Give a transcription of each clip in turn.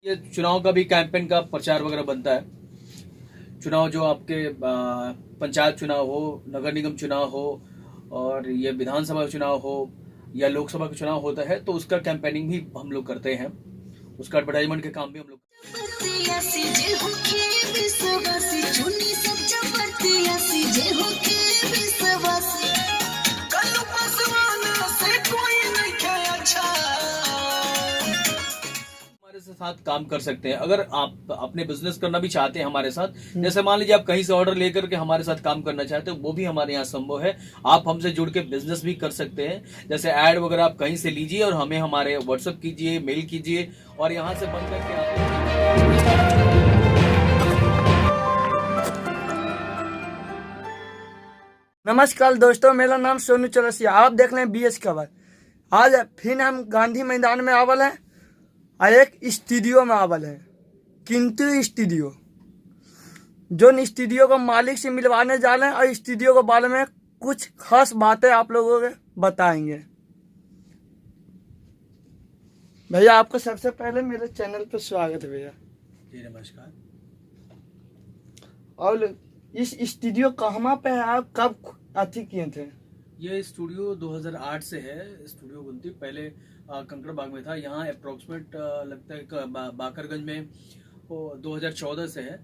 ये चुनाव का भी कैंपेन का प्रचार वगैरह बनता है। चुनाव जो आपके पंचायत चुनाव हो, नगर निगम चुनाव हो और ये विधानसभा चुनाव हो या लोकसभा का चुनाव होता है तो उसका कैंपेनिंग भी हम लोग करते हैं, उसका एडवर्टाइजमेंट के काम भी हम लोग। हमारे साथ काम कर सकते हैं। अगर आप अपने बिजनेस करना भी चाहते हैं हमारे साथ, जैसे मान लीजिए आप कहीं से ऑर्डर लेकर के हमारे साथ काम करना चाहते हैं, वो भी हमारे यहाँ संभव है। आप हमसे जुड़ के बिजनेस भी कर सकते हैं। जैसे ऐड वगैरह आप कहीं से लीजिए और हमें हमारे व्हाट्सएप कीजिए, मेल कीजिए और यहाँ से बंद करके आप। नमस्कार दोस्तों, मेरा नाम सोनू चौरसिया। आप देख रहे हैं BS खबर। आज फिर हम गांधी मैदान में आवल हैं और एक स्टूडियो में आवल हैं, किंतु स्टूडियो। जो स्टूडियो को मालिक से मिलवाने जा रहे हैं और स्टूडियो के बारे में कुछ खास बातें आप लोगों को बताएंगे। भैया आपको सबसे पहले मेरे चैनल पर स्वागत है भैया जी। नमस्कार। और इस स्टूडियो कहाँ पे है, आप कब अति किए थे? ये स्टूडियो 2008 से है। स्टूडियो गुमती पहले कंकड़ बाग में था। यहाँ अप्रोक्सीमेट लगता है बाकरगंज में वो 2014 से है।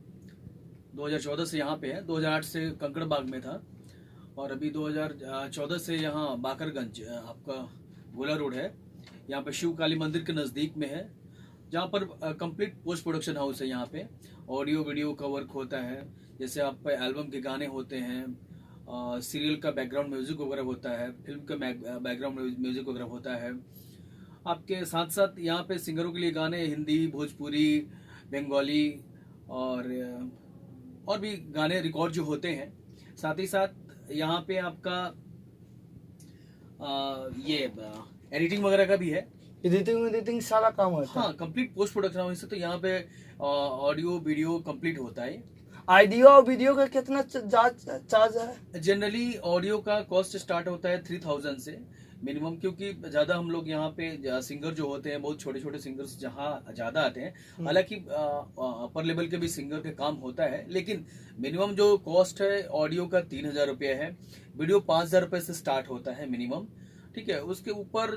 2014 से यहाँ पे है। 2008 से कंकड़ बाग में था और अभी 2014 से यहाँ बाकरगंज आपका गोला रोड है। यहाँ पे शिव काली मंदिर के नज़दीक में है, जहाँ पर कंप्लीट पोस्ट प्रोडक्शन हाउस है। यहाँ पे ऑडियो वीडियो का वर्क होता है। जैसे आप पे एल्बम के गाने होते हैं, सीरियल का बैकग्राउंड म्यूजिक वगैरह होता है, फिल्म का बैकग्राउंड म्यूजिक वगैरह होता है। आपके साथ साथ यहाँ पे सिंगरों के लिए गाने हिंदी, भोजपुरी, बंगाली और भी गाने रिकॉर्ड जो होते हैं। साथ ही साथ यहाँ पे आपका ये एडिटिंग वगैरह का भी है। एडिटिंग सारा काम होता है। हाँ, कंप्लीट पोस्ट प्रोडक्शन से तो यहाँ पे ऑडियो वीडियो कंप्लीट होता है। ऑडियो और वीडियो का कितना चार्ज है? जनरली ऑडियो का कॉस्ट स्टार्ट होता है 3000 से मिनिमम, क्योंकि ज्यादा हम लोग यहाँ पे सिंगर जो होते हैं बहुत छोटे छोटे सिंगर्स जहाँ ज्यादा आते हैं। हालांकि अपर लेवल के भी सिंगर के काम होता है, लेकिन मिनिमम जो कॉस्ट है ऑडियो का 3000 रुपये है। वीडियो 5000 रुपये से स्टार्ट होता है मिनिमम, ठीक है। उसके ऊपर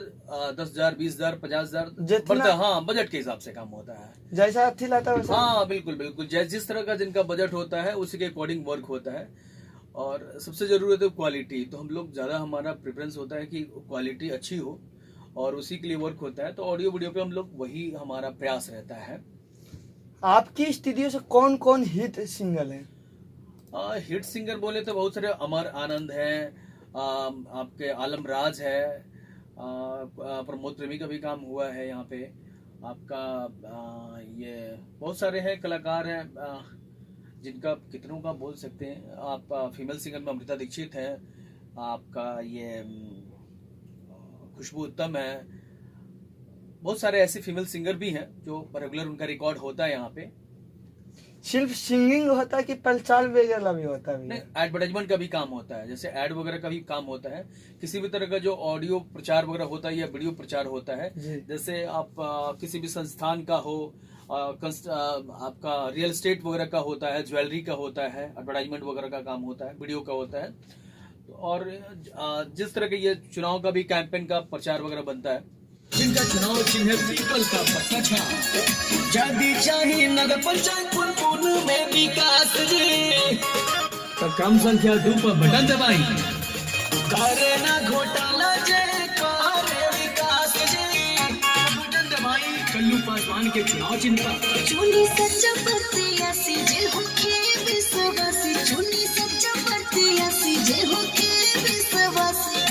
10,000, 20,000, 50,000 बढ़ता है। हाँ, बजट के हिसाब से काम होता है, जैसा अच्छी लाता है। हाँ बिल्कुल बिल्कुल, जिस तरह का जिनका बजट होता है उसी के अकॉर्डिंग वर्क होता है। और सबसे जरूरी है तो क्वालिटी, तो हम लोग ज्यादा हमारा प्रेफरेंस होता है कि क्वालिटी अच्छी हो और उसी के लिए वर्क होता है। तो ऑडियो वीडियो पे हम लोग वही हमारा प्रयास रहता है। आपकी स्टूडियो से कौन कौन हिट सिंगर है? हिट सिंगर बोले तो बहुत सारे, अमर आनंद है, आपके आलम राज है, प्रमोद प्रेमी का भी काम हुआ है यहाँ पे आपका। ये बहुत सारे हैं कलाकार हैं जिनका कितनों का बोल सकते हैं आप। फीमेल सिंगर में अमृता दीक्षित है, आपका ये खुशबू उत्तम है। बहुत सारे ऐसे फीमेल सिंगर भी हैं जो रेगुलर उनका रिकॉर्ड होता है यहाँ पे। सिर्फ सिंगिंग होता है कि प्रचार वगैरह भी होता है? नहीं, एडवर्टाइजमेंट का भी काम होता है। जैसे ऐड वगैरह का भी काम होता है। किसी भी तरह का जो ऑडियो प्रचार वगैरह होता है या वीडियो प्रचार होता है, जैसे आप किसी भी संस्थान का हो, आपका रियल एस्टेट वगैरह का होता है, ज्वेलरी का होता है, एडवर्टाइजमेंट वगैरह का काम होता है, वीडियो का होता है। और जिस तरह के ये चुनाव का भी कैंपेन का प्रचार वगैरह बनता है। जिनका चुनाव चिन्ह पीपल का पत्ता छा, जादी चाहे नगर पंचायत पुन में विकास जी, तो कम संख्या 2 पर बटन दबाई, करे ना घोटाला जय करे विकास जी, बटन दबाई कल्लू पासवान के चुनाव चिन्ह का। चुनी सच्चा प्रत्याशी जे होके विश्वासी, चुनी सच्चा प्रत्याशी जे होके विश्वासी,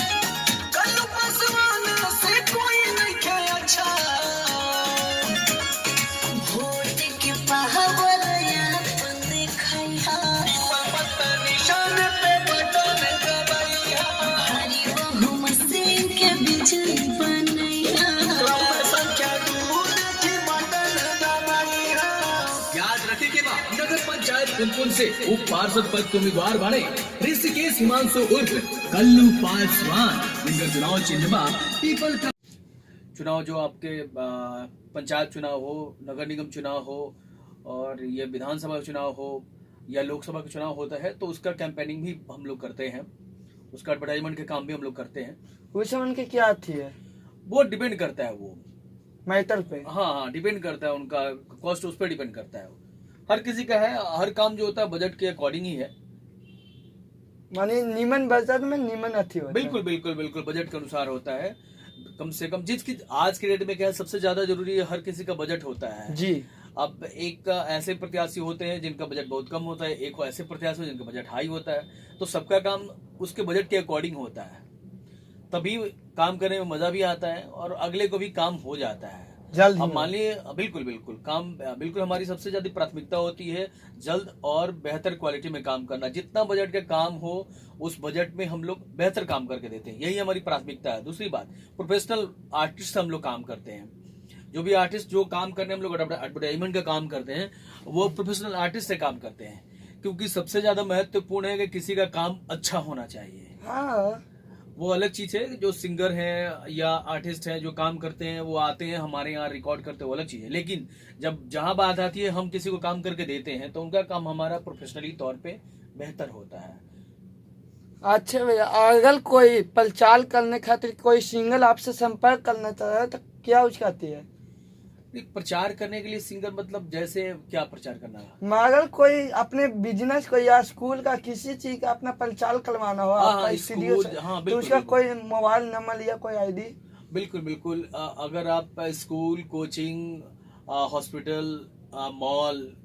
कल्लू पासवान से कोई नहीं क्या अच्छा, वोट के पावर अपन दिखाइया, निशान पे बटन दबाइया, भारी बहुमत से के बिजली बनैया, संख्या 2 देखी बटन दबाइया। याद रखे के बाद नगर पंचायत पुनपुन से उप पार्षद पद के उम्मीदवार बने ऋषिकेश हिमांशु उर्फ कल्लू पासवान, जिनका चुनाव चिन्ह पीपल का। चुनाव जो आपके पंचायत चुनाव हो, नगर निगम चुनाव हो, और ये विधानसभा चुनाव हो या लोकसभा का चुनाव होता है, तो उसका कैंपेनिंग भी हम लोग करते हैं, उसका एडवर्टाइजमेंट के काम भी हम लोग करते हैं। उसमें उनकी क्या थी है वो डिपेंड करता है, वो मैटर पे? हाँ डिपेंड करता है, उनका कॉस्ट उस पर डिपेंड करता है। हर किसी का है, हर काम जो होता है बजट के अकॉर्डिंग ही है। माने नीमन बजट में नीमन अथी होता है। बिल्कुल बिल्कुल बिल्कुल बजट के अनुसार होता है। कम से कम जिसकी आज के डेट में क्या है, सबसे ज्यादा जरूरी है, हर किसी का बजट होता है जी। अब एक ऐसे प्रत्याशी होते हैं जिनका बजट बहुत कम होता है, एक ऐसे प्रत्याशी जिनका बजट हाई होता है, तो सबका काम उसके बजट के अकॉर्डिंग होता है, तभी काम करने में मजा भी आता है और अगले को भी काम हो जाता है जल्द अब मान लिए बिल्कुल बिल्कुल काम बिल्कुल हमारी सबसे ज्यादा प्राथमिकता होती है जल्द और बेहतर क्वालिटी में काम करना। जितना बजट का काम हो उस बजट में हम लोग बेहतर काम करके देते हैं, यही हमारी प्राथमिकता है। दूसरी बात, प्रोफेशनल आर्टिस्ट हम लोग काम करते हैं। जो भी आर्टिस्ट जो काम करने हम लोग एडवर्टाइजमेंट का काम करते हैं, वो प्रोफेशनल आर्टिस्ट से काम करते हैं, क्योंकि सबसे ज्यादा महत्वपूर्ण है कि किसी का काम अच्छा होना चाहिए। हाँ, वो अलग चीज है, जो सिंगर हैं या आर्टिस्ट हैं जो काम करते हैं वो आते हैं हमारे यहाँ रिकॉर्ड करते हैं, वो अलग चीज है। लेकिन जब जहां बात आती है हम किसी को काम करके देते हैं तो उनका काम हमारा प्रोफेशनली तौर पे बेहतर होता है। अच्छा भैया, अगर कोई प्रचार करने खातिर कोई सिंगल आपसे संपर्क करना चाह है तो क्या उसका आती है? प्रचार करने के लिए सिंगर मतलब जैसे क्या प्रचार करना है? अगर कोई अपने बिजनेस को या स्कूल का किसी चीज का अपना प्रचार करवाना हो आपका स्टूडियो से, हाँ, तो बिल्कुल, उसका बिल्कुल। कोई मोबाइल नंबर या कोई आईडी? बिल्कुल बिल्कुल अगर आप स्कूल, कोचिंग, हॉस्पिटल, मॉल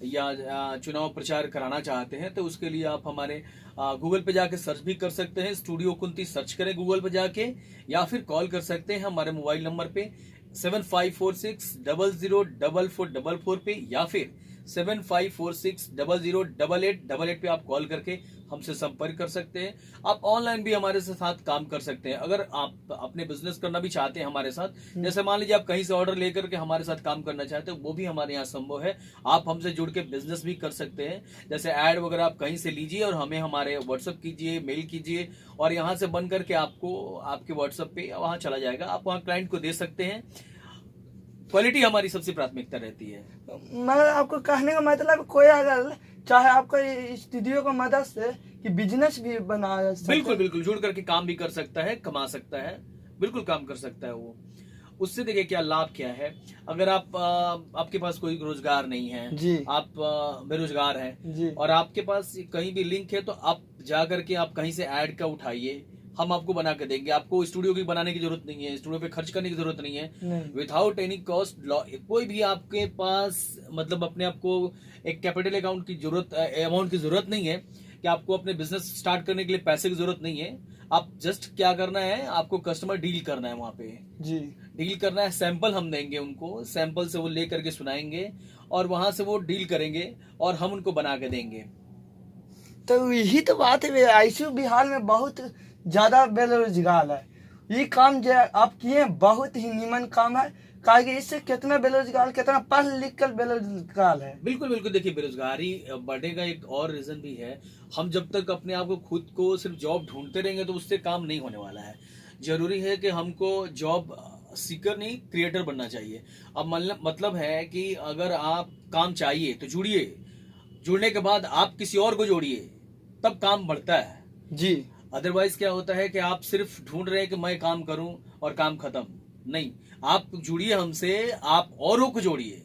या चुनाव प्रचार कराना चाहते हैं तो उसके लिए आप हमारे गूगल पे जाके सर्च भी कर सकते हैं, स्टूडियो कुंती सर्च करें गूगल पे जाके, या फिर कॉल कर सकते हैं हमारे मोबाइल नंबर पे 7546004444 पे, या फिर 7546008888 पे आप कॉल करके हमसे संपर्क कर सकते हैं। आप ऑनलाइन भी हमारे साथ काम कर सकते हैं। अगर आप अपने बिजनेस करना भी चाहते हैं हमारे साथ, जैसे मान लीजिए आप कहीं से ऑर्डर लेकर के हमारे साथ काम करना चाहते हैं, वो भी हमारे यहाँ संभव है। आप हमसे जुड़ के बिजनेस भी कर सकते हैं। जैसे ऐड वगैरह आप कहीं से लीजिए और हमें हमारे व्हाट्सएप कीजिए, मेल कीजिए, और यहाँ से बन करके आपको आपके व्हाट्सएप पे वहाँ चला जाएगा, आप वहाँ क्लाइंट को दे सकते हैं। क्वालिटी हमारी सबसे प्राथमिकता रहती है। मगर आपको कहने का मतलब कोई अगर चाहे आपको स्टूडियो की मदद से कि बिजनेस भी बना सकते, बिल्कुल बिल्कुल जुड़ करके काम भी कर सकता है, कमा सकता है, बिल्कुल काम कर सकता है वो। उससे देखिए क्या लाभ क्या है। अगर आप आपके पास कोई रोजगार नहीं है जी, आप बेरोजगार हैं जी, और आपके पास कहीं भी लिंक है, तो आप जा करके आप कहीं से ऐड का उठाइए, हम आपको बना के देंगे। आपको स्टूडियो की बनाने की जरूरत नहीं है, स्टूडियो पे खर्च करने की जरूरत नहीं है, नहीं, विदाउट एनी कॉस्ट। कोई भी आपके पास मतलब अपने आप को एक कैपिटल अकाउंट की जरूरत अमाउंट की जरूरत नहीं है कि आपको अपने बिजनेस स्टार्ट करने के लिए पैसे की जरूरत नहीं है। आप जस्ट क्या करना है, आपको कस्टमर डील करना है, वहां पे जी, डील करना है। सैंपल हम देंगे उनको, सैंपल से वो ले करके सुनाएंगे और वहां से वो डील करेंगे और हम उनको बना के देंगे। तो यही तो बात है भैया, ऐसे बिहार में बहुत ज्यादा बेरोजगार है। ये काम जो आप किए बहुत ही नीमन काम है, कि इससे कितना बेरोजगार, कितना पढ़ लिख कर बेरोजगार है। बिल्कुल बिल्कुल देखिए, बेरोजगारी बढ़ने का एक और रीजन भी है। हम जब तक अपने आप को खुद को सिर्फ जॉब ढूंढते रहेंगे तो उससे काम नहीं होने वाला है। जरूरी है कि हमको जॉब सीकर नहीं, क्रिएटर बनना चाहिए। अब मतलब है कि अगर आप काम चाहिए तो जुड़िए, जुड़ने के बाद आप किसी और को जोड़िए, तब काम बढ़ता है जी। अदरवाइज क्या होता है कि आप सिर्फ ढूंढ रहे हैं कि मैं काम करूं और काम खत्म नहीं। आप जुड़िए हमसे, आप औरों को जोड़िए,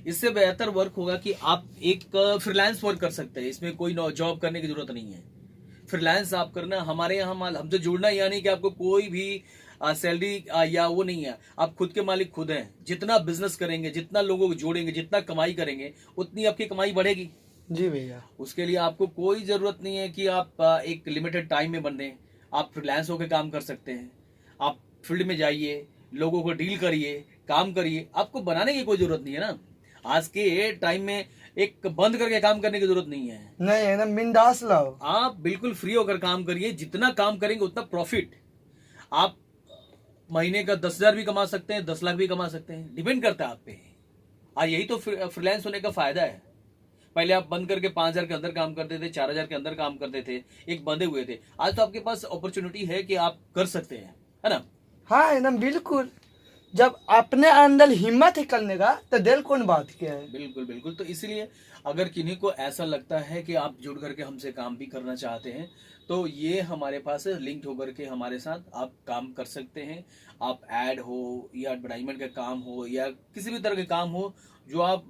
इससे बेहतर वर्क होगा कि आप एक फ्रीलांस वर्क कर सकते हैं। इसमें कोई जॉब करने की जरूरत नहीं है, फ्रीलांस आप करना। हमारे यहाँ हमसे जुड़ना यानी कि आपको कोई भी सैलरी या वो नहीं है, आप खुद के मालिक खुद हैं। जितना बिजनेस करेंगे, जितना लोगों को जोड़ेंगे, जितना कमाई करेंगे, उतनी आपकी कमाई बढ़ेगी। जी भैया, उसके लिए आपको कोई जरूरत नहीं है कि आप एक लिमिटेड टाइम में बने। आप फ्रीलांस होकर काम कर सकते हैं। आप फील्ड में जाइए, लोगों को डील करिए, काम करिए। आपको बनाने की कोई जरूरत नहीं है ना। आज के टाइम में एक बंद करके काम करने की जरूरत नहीं है। नहीं है ना, बिंदास लो। आप बिल्कुल फ्री होकर काम करिए। जितना काम करेंगे उतना प्रॉफिट। आप महीने का 10,000 भी कमा सकते हैं, 10 लाख भी कमा सकते हैं, डिपेंड करता है आप पे। और यही तो फ्रीलांस होने का फायदा है। पहले आप बंद करके 5,000 के अंदर काम करते थे, 4,000 के अंदर काम करते थे, एक बंधे हुए थे। आज तो आपके पास अपॉर्चुनिटी है कि आप कर सकते हैं, है ना। हाँ एकदम बिल्कुल। जब अपने अंदर हिम्मत है करने का तो दिल कौन बात के है। बिल्कुल बिल्कुल। तो इसीलिए अगर किन्हीं को ऐसा लगता है कि आप जुड़ करके हमसे काम भी करना चाहते हैं तो ये हमारे पास लिंक्ड होकर के हमारे साथ आप काम कर सकते हैं। आप ऐड हो या एडवर्टाइजमेंट का काम हो या किसी भी तरह के काम हो, जो आप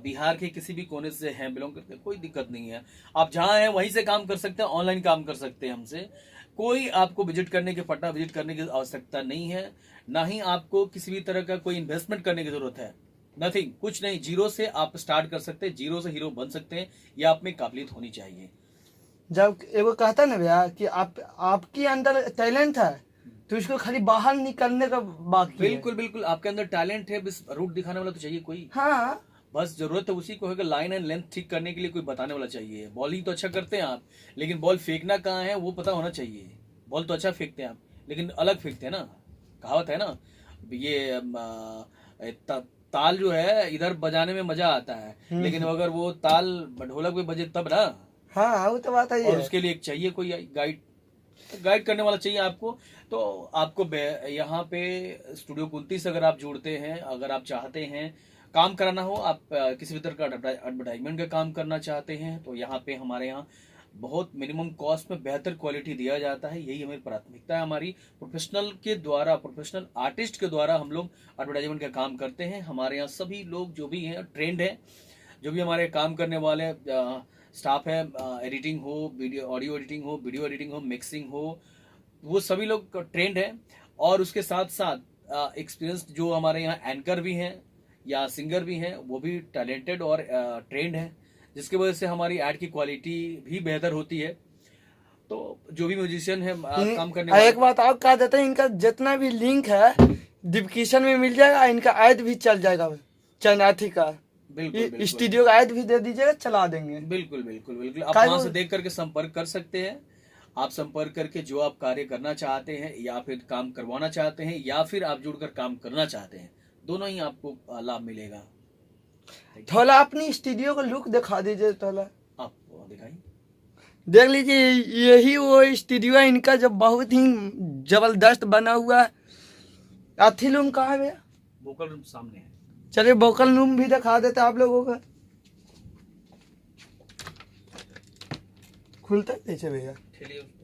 बिहार के किसी भी कोने से हैं बिलोंग करते हैं, कोई दिक्कत नहीं है। आप जहाँ हैं वहीं से काम कर सकते हैं, ऑनलाइन काम कर सकते हैं हमसे। कोई आपको विजिट करने के पटना विजिट करने की आवश्यकता नहीं है, ना ही आपको किसी भी तरह का कोई इन्वेस्टमेंट करने की जरूरत है। नथिंग, कुछ नहीं। जीरो से आप स्टार्ट कर सकते हैं, जीरो से हीरो बन सकते हैं। ये आप में काबिलियत होनी चाहिए। जब एगो कहता ना भैया कि आपके अंदर टैलेंट है तो इसको खाली बाहर निकलने का बाकी है। बिल्कुल बिल्कुल। आपके अंदर टैलेंट है, बस रूट दिखाने वाला तो चाहिए कोई। हाँ, बस जरूरत है उसी को है कि लाइन एंड लेंथ ठीक करने के लिए कोई बताने वाला चाहिए। बॉलिंग तो अच्छा करते हैं आप, लेकिन बॉल फेंकना कहाँ है वो पता होना चाहिए। बॉल तो अच्छा फेंकते हैं आप, लेकिन अलग फेंकते हैं ना। कहावत है ना, ये ताल जो है इधर बजाने में मजा आता है, लेकिन अगर वो ताल ढोलक में बजे तब ना। हाँ, वो तो बात है। और उसके लिए एक चाहिए कोई गाइड करने वाला चाहिए आपको। तो आपको यहाँ पे स्टूडियो कुंती से अगर आप जुड़ते हैं, अगर आप चाहते हैं काम कराना हो, आप किसी भी तरह का एडवर्टाइजमेंट का काम करना चाहते हैं, तो यहाँ पे हमारे यहाँ बहुत मिनिमम कॉस्ट में बेहतर क्वालिटी दिया जाता है। यही हमारी प्राथमिकता है। हमारी प्रोफेशनल आर्टिस्ट के द्वारा हम लोग एडवर्टाइजमेंट का काम करते हैं। हमारे यहाँ सभी लोग जो भी हैं ट्रेंड है, जो भी हमारे काम करने वाले स्टाफ है, एडिटिंग हो, वीडियो ऑडियो एडिटिंग हो, वीडियो एडिटिंग हो, मिक्सिंग हो, वो सभी लोग ट्रेंड है। और उसके साथ साथ एक्सपीरियंस जो हमारे यहाँ एंकर भी हैं या सिंगर भी हैं, वो भी टैलेंटेड और ट्रेंड है, जिसकी वजह से हमारी ऐड की क्वालिटी भी बेहतर होती है। तो जो भी म्यूजिशियन है काम करने वाले, एक बात और कह देते हैं, इनका जितना भी लिंक है डिस्क्रिप्शन में मिल जाएगा। इनका ऐड भी चल जाएगा, चनाथी का बिल्कुल स्टूडियो का ऐड भी दे दीजिएगा, चला देंगे। बिल्कुल बिल्कुल बिल्कुल। आप वहां से देख करके संपर्क कर सकते हैं। आप संपर्क करके जो आप कार्य करना चाहते हैं या फिर काम करवाना चाहते हैं या फिर आप जुड़कर काम करना चाहते हैं, दोनों ही आपको लाभ मिलेगा। थोड़ा अपनी स्टूडियो का लुक दिखा दीजिए। थोड़ा आप दिखाइए, देख लीजिए, यही वो स्टूडियो है इनका जो बहुत ही जबरदस्त बना हुआ है। अथी रूम कहाँ है भैया? वोकल रूम सामने है। चलिए वोकल रूम भी दिखा देते आप लोगों का। खुलता कैसे भैया? ठेलिए उसको।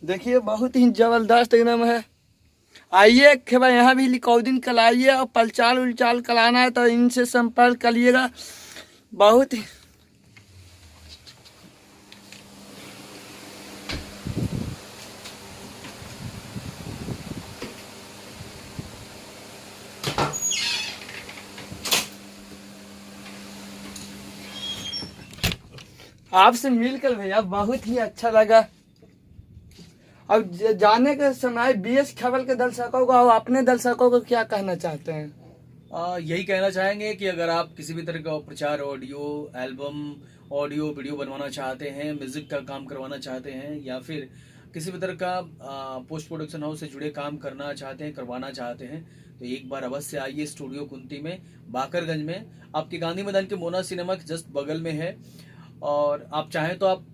देखिए बहुत ही जबरदस्त एकदम है। आइए खेबा यहाँ भी रिकॉर्डिंग कराइए और पलचाल उलचाल कराना है तो इनसे संपर्क करिएगा। बहुत ही आपसे मिलकर भैया बहुत ही अच्छा लगा। अब जाने के समय बीएस खबर के दर्शकों को और अपने दर्शकों को क्या कहना चाहते हैं? यही कहना चाहेंगे कि अगर आप किसी भी तरह का प्रचार, ऑडियो एल्बम, ऑडियो वीडियो बनवाना चाहते हैं, म्यूजिक का काम करवाना चाहते हैं या फिर किसी भी तरह का पोस्ट प्रोडक्शन हाउस से जुड़े काम करना चाहते हैं, करवाना चाहते हैं, तो एक बार अवश्य आइए स्टूडियो कुंती में, बाकरगंज में। आपके गांधी मैदान के मोना सिनेमा के जस्ट बगल में है। और आप चाहें तो आप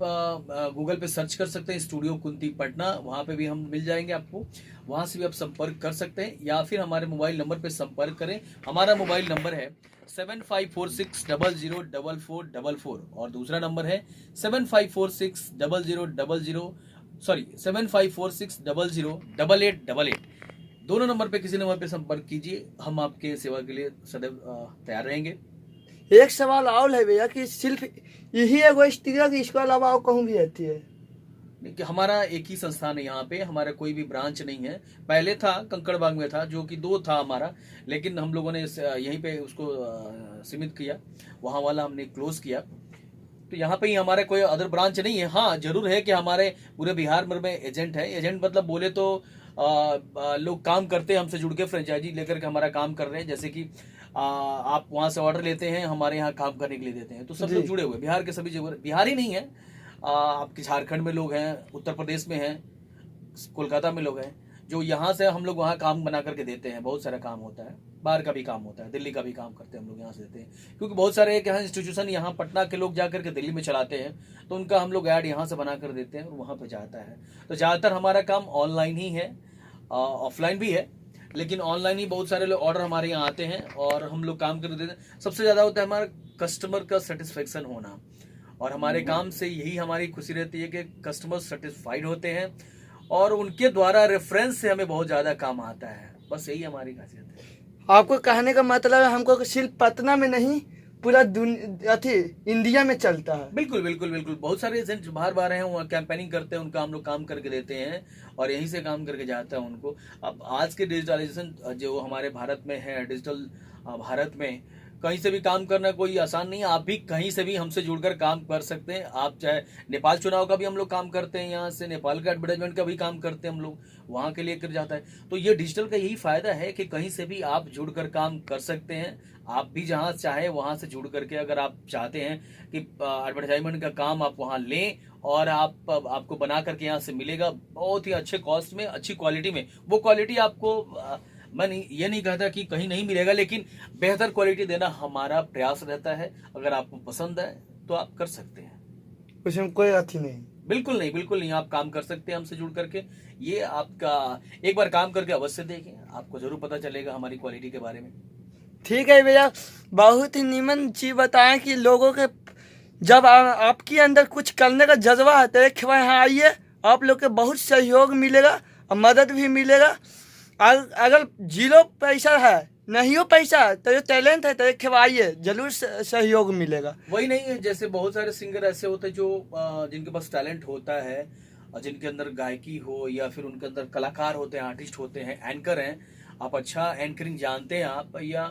गूगल पे सर्च कर सकते हैं स्टूडियो कुंती पटना, वहाँ पे भी हम मिल जाएंगे आपको। वहाँ से भी आप संपर्क कर सकते हैं या फिर हमारे मोबाइल नंबर पे संपर्क करें। हमारा मोबाइल नंबर है 7546004444 और दूसरा नंबर है 7546008888। दोनों नंबर पे किसी नंबर पे संपर्क कीजिए, हम आपके सेवा के लिए सदैव तैयार रहेंगे। एक सवाल और है भैया कि सिर्फ यही एगो स्टूडियो की इसके अलावा और कहूँ भी रहती है? कि हमारा एक ही संस्थान है यहाँ पे, हमारा कोई भी ब्रांच नहीं है। पहले था कंकड़बाग में था, जो कि 2 था हमारा, लेकिन हम लोगों ने यहीं पे उसको सीमित किया, वहाँ वाला हमने क्लोज किया। तो यहाँ पे ही हमारा कोई अदर ब्रांच नहीं है। हाँ जरूर है कि हमारे पूरे बिहार भर में एजेंट है। एजेंट मतलब बोले तो लोग काम करते हैं हमसे जुड़ के, फ्रेंचाइजी लेकर के हमारा काम कर रहे हैं। जैसे कि आप वहाँ से ऑर्डर लेते हैं, हमारे यहाँ काम करने के लिए देते हैं, तो सब लोग जुड़े हुए बिहार के सभी जगह। बिहार ही नहीं है, आपके झारखंड में लोग हैं, उत्तर प्रदेश में हैं, कोलकाता में लोग हैं, जो यहाँ से हम लोग वहाँ काम बना करके देते हैं। बहुत सारा काम होता है। बाहर का भी काम होता है, दिल्ली का भी काम करते हैं हम लोग, यहाँ से देते हैं, क्योंकि बहुत सारे एक यहाँ इंस्टीट्यूशन यहाँ पटना के लोग जा करके दिल्ली में चलाते हैं, तो उनका हम लोग ऐड यहाँ से बना कर देते हैं और वहाँ पे जाता है। तो ज़्यादातर हमारा काम ऑनलाइन ही है, ऑफलाइन भी है, लेकिन ऑनलाइन ही बहुत सारे लोग ऑर्डर हमारे यहाँ आते हैं और हम लोग काम कर देते हैं। सबसे ज़्यादा होता है हमारा कस्टमर का सेटिस्फेक्शन होना, और हमारे काम से यही हमारी खुशी रहती है कि कस्टमर सेटिस्फाइड होते हैं और उनके द्वारा रेफरेंस से हमें बहुत ज़्यादा काम आता है। बस यही हमारी खासियत है। आपको कहने का मतलब है हमको सिर्फ पटना में नहीं, पूरा इंडिया में चलता है। बिल्कुल बिल्कुल बिल्कुल, बहुत सारे एजेंट बाहर बाहर हैं, वहाँ कैंपेनिंग करते हैं, उनका हम लोग काम करके देते हैं और यहीं से काम करके जाता है उनको। अब आज के डिजिटलाइजेशन जो हमारे भारत में है, डिजिटल भारत में कहीं से भी काम करना कोई आसान नहीं है। आप भी कहीं से भी हमसे जुड़कर काम कर सकते हैं। आप चाहे नेपाल चुनाव का भी हम लोग काम करते हैं, यहाँ से नेपाल का एडवर्टाइजमेंट का भी काम करते हैं हम लोग, वहाँ के लिए कर जाता है। तो ये डिजिटल का यही फायदा है कि कहीं से भी आप जुड़कर काम कर सकते हैं। आप भी जहाँ चाहे वहाँ से जुड़ करके, अगर आप चाहते हैं कि एडवर्टाइजमेंट का काम आप वहाँ लें और आपको बना करके यहाँ से मिलेगा बहुत ही अच्छे कॉस्ट में, अच्छी क्वालिटी में। वो क्वालिटी आपको मैं ये नहीं कहता कि कहीं नहीं मिलेगा, लेकिन बेहतर क्वालिटी देना हमारा प्रयास रहता है। अगर आपको पसंद है तो आप कर सकते हैं, उसमें कोई अथी नहीं। बिल्कुल नहीं, बिल्कुल नहीं, आप काम कर सकते हैं हमसे जुड़ करके। ये आपका एक बार काम करके अवश्य देखें, आपको जरूर पता चलेगा हमारी क्वालिटी के बारे में। ठीक है भैया, बहुत ही नीमन चीज बताएं कि लोगों के जब आपके अंदर कुछ करने का जज्बा है तो एक बार यहाँ आइए, आप लोग के बहुत सहयोग मिलेगा और मदद भी मिलेगा। अगर जीरो पैसा है, नहीं हो पैसा है, तो जो टैलेंट है तो एक बार आइए, जरूर सहयोग मिलेगा। वही नहीं है, जैसे बहुत सारे सिंगर ऐसे होते हैं जो जिनके पास टैलेंट होता है, जिनके अंदर गायकी हो या फिर उनके अंदर कलाकार होते हैं, आर्टिस्ट होते हैं, एंकर हैं, आप अच्छा एंकरिंग जानते हैं आप, या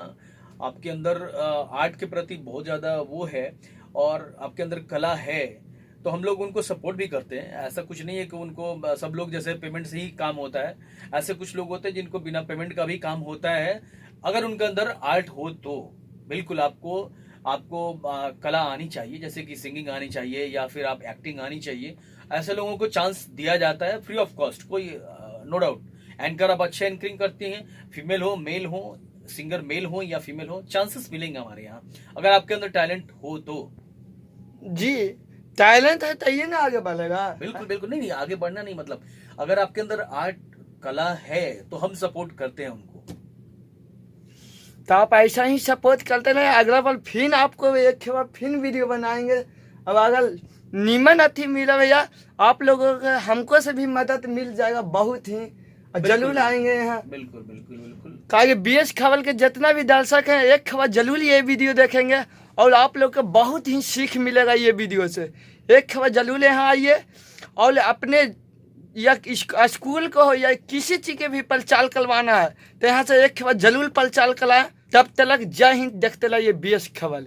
आपके अंदर आर्ट के प्रति बहुत ज़्यादा वो है और आपके अंदर कला है, तो हम लोग उनको सपोर्ट भी करते हैं। ऐसा कुछ नहीं है कि उनको सब लोग जैसे पेमेंट से ही काम होता है, ऐसे कुछ लोग होते हैं जिनको बिना पेमेंट का भी काम होता है। अगर उनके अंदर आर्ट हो तो बिल्कुल आपको कला आनी चाहिए, जैसे कि सिंगिंग आनी चाहिए या फिर आप एक्टिंग आनी चाहिए। ऐसे लोगों को चांस दिया जाता है फ्री ऑफ कॉस्ट, कोई नो डाउट। एंकर आप अच्छे एंकरिंग करते हैं, फीमेल हो मेल हो, सिंगर मेल हो या फीमेल हो, चांसेस मिलेंगे हमारे यहाँ, अगर आपके अंदर टैलेंट हो तो। जी, टैलेंट है तभी ना आगे बढ़ेगा। बिल्कुल बिल्कुल, नहीं आगे बढ़ना नहीं, मतलब अगर आपके अंदर आर्ट कला है तो हम सपोर्ट करते हैं उनको। तो आप ऐसा ही सपोर्ट करते रहे। अगला बार फिर आपको एक बार फिर वीडियो बनाएंगे। अब अगर नीमन अथी मिला भैया, आप लोगों को हमको से भी मदद मिल जाएगा बहुत ही, जरूर आएंगे यहाँ। बिल्कुल बिल्कुल बिल्कुल, कहा BS खबर के जितना भी दर्शक हैं, एक खबर जरूर ये वीडियो देखेंगे और आप लोग को बहुत ही सीख मिलेगा ये वीडियो से। एक खबर जरूर यहाँ आइए और अपने या स्कूल को हो या किसी चीज़ के भी प्रचार करवाना है तो यहाँ से एक खबर जरूर प्रचार कराएं। तब तक जय हिंद, देखते रहिए BS खबर।